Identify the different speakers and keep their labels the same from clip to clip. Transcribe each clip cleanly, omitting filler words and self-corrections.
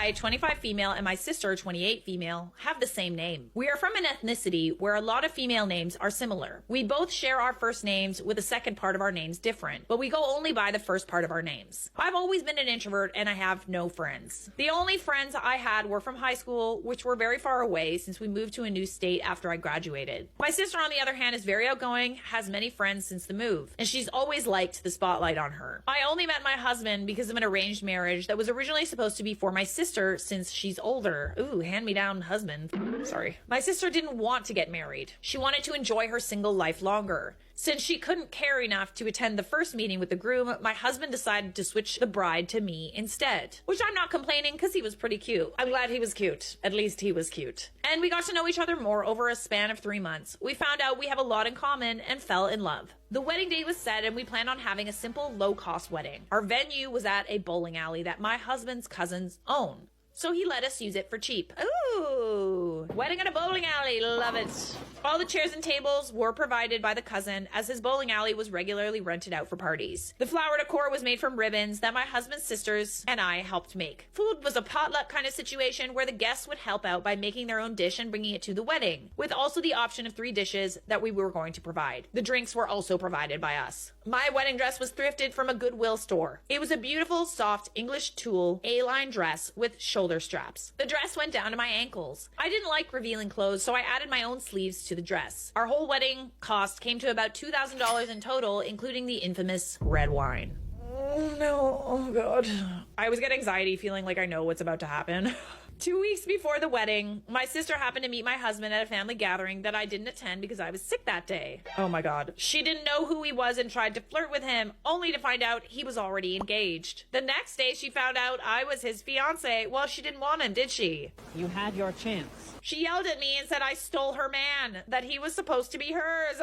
Speaker 1: I, 25 female, and my sister, 28 female, have the same name. We are from an ethnicity where a lot of female names are similar. We both share our first names with the second part of our names different, but we go only by the first part of our names. I've always been an introvert and I have no friends. The only friends I had were from high school, which were very far away since we moved to a new state after I graduated. My sister, on the other hand, is very outgoing, has many friends since the move, and she's always liked the spotlight on her. I only met my husband because of an arranged marriage that was originally supposed to be for my sister since she's older. Ooh, hand-me-down husband. Sorry. My sister didn't want to get married. She wanted to enjoy her single life longer. Since she couldn't care enough to attend the first meeting with the groom, my husband decided to switch the bride to me instead. Which I'm not complaining because he was pretty cute. I'm glad he was cute. At least he was cute. And we got to know each other more over a span of 3 months. We found out we have a lot in common and fell in love. The wedding date was set and we planned on having a simple, low-cost wedding. Our venue was at a bowling alley that my husband's cousins own, so he let us use it for cheap. Ooh, wedding at a bowling alley, love it. All the chairs and tables were provided by the cousin, as his bowling alley was regularly rented out for parties. The flower decor was made from ribbons that my husband's sisters and I helped make. Food was a potluck kind of situation where the guests would help out by making their own dish and bringing it to the wedding, with also the option of 3 dishes that we were going to provide. The drinks were also provided by us. My wedding dress was thrifted from a Goodwill store. It was a beautiful, soft English tulle A-line dress with shoulder straps. The dress went down to my ankles. I didn't like revealing clothes, so I added my own sleeves to the dress. Our whole wedding cost came to about $2,000 in total, including the infamous red wine. Oh no, oh god. I always get anxiety feeling like I know what's about to happen. 2 weeks before the wedding, my sister happened to meet my husband at a family gathering that I didn't attend because I was sick that day. Oh my god. She didn't know who he was and tried to flirt with him, only to find out he was already engaged. The next day, she found out I was his fiance. Well, she didn't want him, did she?
Speaker 2: You had your chance.
Speaker 1: She yelled at me and said I stole her man, that he was supposed to be hers.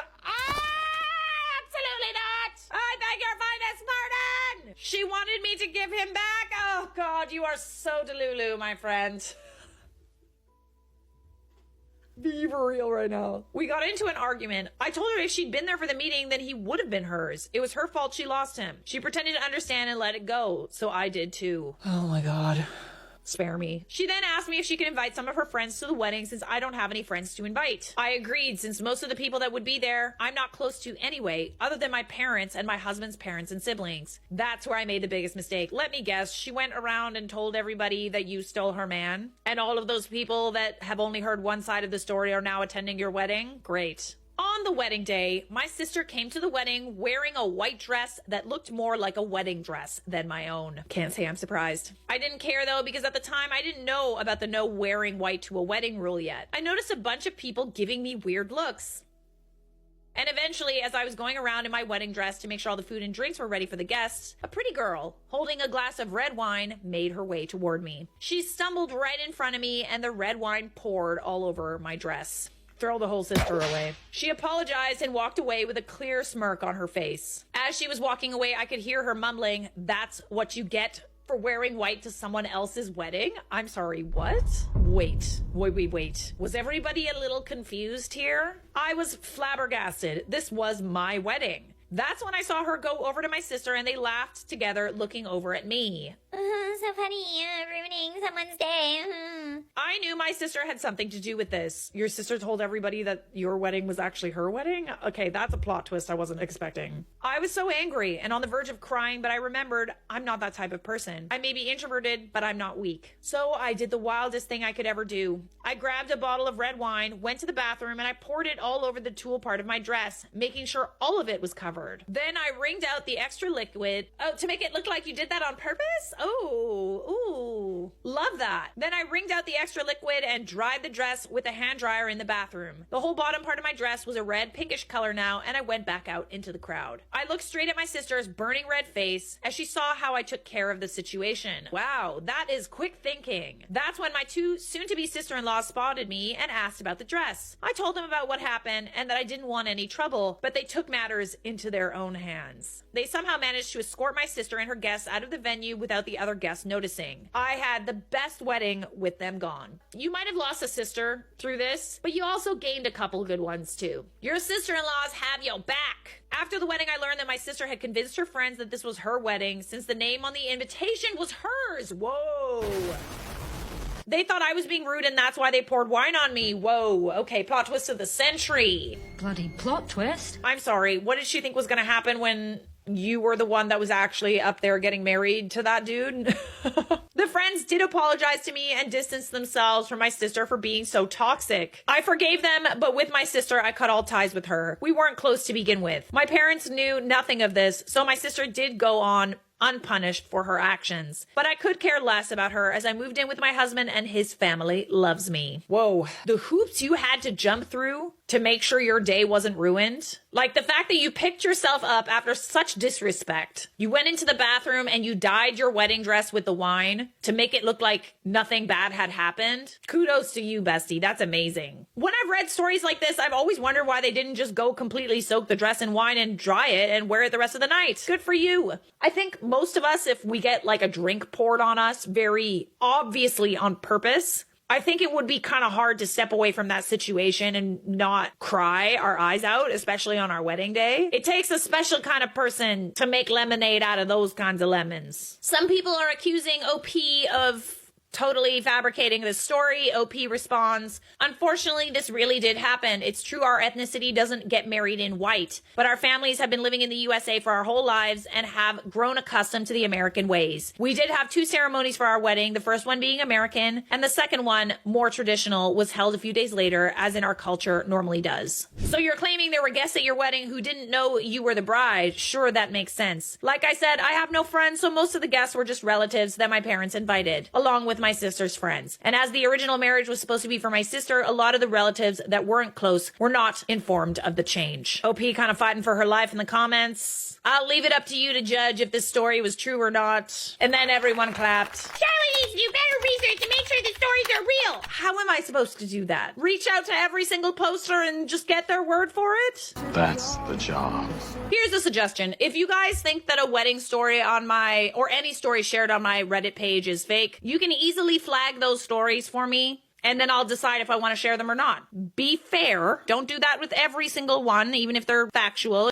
Speaker 1: Absolutely not! I beg your finest pardon! She wanted me to give him back. Oh god, you are so delulu, my friend. Be for real right now. We got into an argument. I told her if she'd been there for the meeting, then he would have been hers. It was her fault she lost him. She pretended to understand and let it go, so I did too. Oh my god. Spare me. She then asked me if she could invite some of her friends to the wedding since I don't have any friends to invite. I agreed since most of the people that would be there, I'm not close to anyway, other than my parents and my husband's parents and siblings. That's where I made the biggest mistake. Let me guess, she went around and told everybody that you stole her man? And all of those people that have only heard one side of the story are now attending your wedding? Great. On the wedding day, my sister came to the wedding wearing a white dress that looked more like a wedding dress than my own. Can't say I'm surprised. I didn't care though, because at the time I didn't know about the no wearing white to a wedding rule yet. I noticed a bunch of people giving me weird looks. And eventually, as I was going around in my wedding dress to make sure all the food and drinks were ready for the guests, a pretty girl holding a glass of red wine made her way toward me. She stumbled right in front of me and the red wine poured all over my dress. Throw the whole sister away. She apologized and walked away with a clear smirk on her face. As she was walking away, I could hear her mumbling, "That's what you get for wearing white to someone else's wedding?" I'm sorry, what? Wait. Was everybody a little confused here? I was flabbergasted. This was my wedding. That's when I saw her go over to my sister and they laughed together looking over at me.
Speaker 3: So funny, ruining someone's day.
Speaker 1: I knew my sister had something to do with this. Your sister told everybody that your wedding was actually her wedding? Okay, that's a plot twist I wasn't expecting. I was so angry and on the verge of crying, but I remembered I'm not that type of person. I may be introverted, but I'm not weak. So I did the wildest thing I could ever do. I grabbed a bottle of red wine, went to the bathroom, and I poured it all over the tulle part of my dress, making sure all of it was covered. Then I wringed out the extra liquid. Oh, to make it look like you did that on purpose? Ooh, love that. Then I wringed out the extra liquid and dried the dress with a hand dryer in the bathroom. The whole bottom part of my dress was a red pinkish color now, and I went back out into the crowd. I looked straight at my sister's burning red face as she saw how I took care of the situation. Wow, that is quick thinking. That's when my 2 soon-to-be sister-in-laws spotted me and asked about the dress. I told them about what happened and that I didn't want any trouble, but they took matters into their own hands. They somehow managed to escort my sister and her guests out of the venue without the other guests noticing. I had the best wedding with them gone. You might have lost a sister through this, but you also gained a couple good ones too. Your sister-in-laws have your back. After the wedding, I learned that my sister had convinced her friends that this was her wedding since the name on the invitation was hers. Whoa. They thought I was being rude and that's why they poured wine on me. Whoa, okay, plot twist of the century.
Speaker 2: Bloody plot twist.
Speaker 1: I'm sorry, what did she think was gonna happen when you were the one that was actually up there getting married to that dude? The friends did apologize to me and distance themselves from my sister for being so toxic. I forgave them, but with my sister, I cut all ties with her. We weren't close to begin with. My parents knew nothing of this, so my sister did go on unpunished for her actions. But I could care less about her as I moved in with my husband and his family loves me. Whoa, the hoops you had to jump through to make sure your day wasn't ruined. Like the fact that you picked yourself up after such disrespect. You went into the bathroom and you dyed your wedding dress with the wine to make it look like nothing bad had happened. Kudos to you, bestie. That's amazing. When I've read stories like this, I've always wondered why they didn't just go completely soak the dress in wine and dry it and wear it the rest of the night. Good for you. I think most of us, if we get like a drink poured on us very obviously on purpose, I think it would be kind of hard to step away from that situation and not cry our eyes out, especially on our wedding day. It takes a special kind of person to make lemonade out of those kinds of lemons. Some people are accusing OP of totally fabricating this story. OP responds, unfortunately, this really did happen. It's true our ethnicity doesn't get married in white, but our families have been living in the USA for our whole lives and have grown accustomed to the American ways. We did have 2 ceremonies for our wedding, the first one being American, and the second one, more traditional, was held a few days later, as in our culture normally does. So you're claiming there were guests at your wedding who didn't know you were the bride. Sure, that makes sense. Like I said, I have no friends, so most of the guests were just relatives that my parents invited, along with my sister's friends. And as the original marriage was supposed to be for my sister, a lot of the relatives that weren't close were not informed of the change. OP kind of fighting for her life in the comments. I'll leave it up to you to judge if this story was true or not. And then everyone clapped.
Speaker 3: Charlie needs to do better research to make sure the stories are real.
Speaker 1: How am I supposed to do that? Reach out to every single poster and just get their word for it?
Speaker 4: That's the job.
Speaker 1: Here's a suggestion. If you guys think that a wedding story on my, or any story shared on my Reddit page is fake, you can easily flag those stories for me, and then I'll decide if I want to share them or not. Be fair. Don't do that with every single one, even if they're factual.